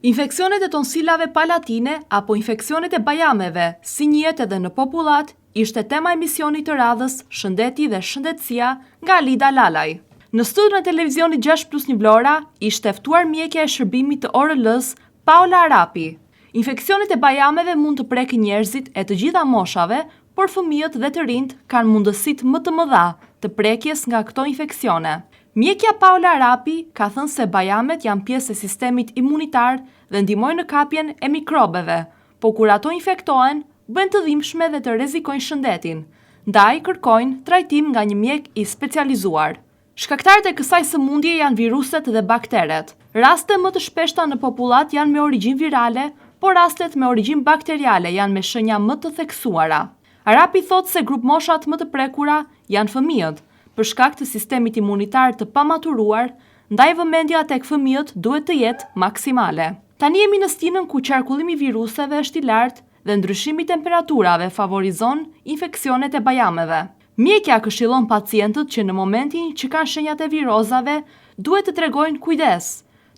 Infeksionet e tonsilave palatine apo infeksionet e bajameve, si njihet edhe në popullat, ishte tema e emisionit të radhës Shëndeti dhe Shëndetësia nga Alida Lalaj. Në studion e televizionit 6+1 Vlora, ishte ftuar mjekja e shërbimit të ORL-s Paula Arapi. Infeksionet e bajameve mund të prekin njerëzit e të gjitha moshave, por fëmijët dhe të rinjt kanë mundësitë më të mëdha të prekjes nga këto infeksione. Mjekja Paula Arapi ka thënë se bajamet janë pjesë e sistemit imunitar dhe ndihmojnë në kapjen e mikrobeve, po kur ato infektohen, bëjnë të dhimbshme dhe të rrezikojnë shëndetin, ndaj kërkojnë trajtim nga një mjek i specializuar. Shkaktarët e kësaj sëmundje janë viruset dhe bakteret. Raste më të shpeshta në popullat janë me origjinë virale, por rastet me origjinë bakteriale janë me shenja më të theksuara. Arapi thotë se grup moshat më të prekura janë fëmijët, për shkak të sistemit imunitar të pamaturuar, ndaj vëmendja tek fëmijët duhet të jetë maksimale. Tani jemi në stinën ku qarkullimi i viruseve është i lartë dhe ndryshimi i temperaturave favorizon infeksionet e bajameve. Mjekja këshillon pacientët që në momentin që kanë shenjat e virozave, duhet të tregojnë kujdes,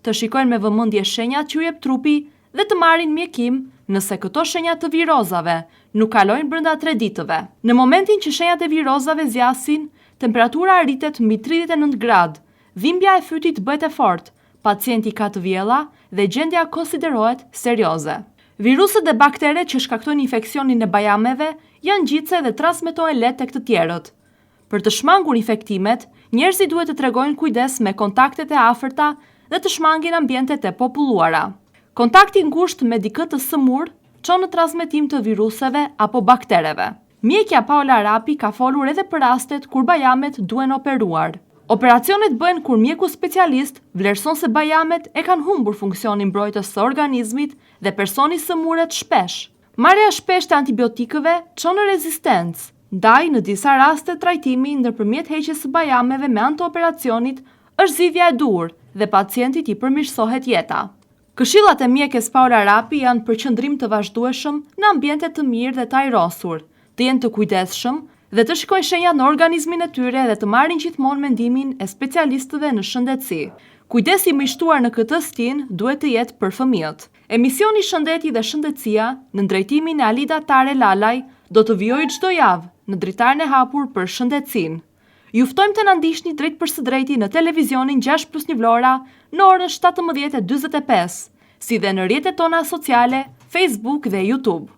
të shikojnë me vëmendje shenjat që u jep trupi dhe të marrin mjekim nëse këto shenjat të virozave nuk kalojnë brenda 3 ditëve. Në momentin që shenjat e virozave zgjasin, temperatura rritet mbi 39 gradë, dhimbja e fytit bëhet e fortë, pacienti ka të vjella dhe gjendja konsiderohet serioze. Viruset dhe bakteret që shkaktojnë infeksionin e bajameve janë ngjitse dhe transmetohen lehtë tek të tjerët. Për të shmangur infektimet, njerëzit duhet të tregojnë kujdes me kontaktet e afërta dhe të shmangin ambientet e populluara. Kontakti ngushtë me dikë të sëmur çon në transmetim të viruseve apo baktereve. Mjekja Paula Arapi ka folur edhe për rastet kur bajamet duhen operuar. Operacionet bëhen kur mjeku specialist vlerëson se bajamet e kanë humbur funksionin mbrojtës së organizmit dhe personi sëmuret shpesh. Marrja e shpeshtë e antibiotikëve çon në rezistencë, ndaj në disa raste trajtimi ndërmjet heqjes së bajameve me anë të operacionit është zgjidhja e duhur dhe pacientit i përmirësohet jeta. Këshillat e mjekes Paula Arapi janë për qëndrim të vazhdueshëm në ambiente të mirë dhe të ajrosur, të jenë të kujdesshëm dhe të shikojnë shenjat në organizmin e tyre dhe të marrin gjithmonë mendimin e specialistëve në shëndetësi. Kujdesi më i shtuar në këtë stinë duhet të jetë për fëmijët. Emisioni Shëndeti dhe Shëndetësia, në drejtimin e Alida Tare Lalaj, do të vijojë çdo javë në dritaren e hapur për shëndetësinë. Ju ftojmë të na ndiqni drejt për së drejti në televizionin 6+1 Vlora në orën 17:45, si dhe në rrjetet tona sociale, Facebook dhe YouTube.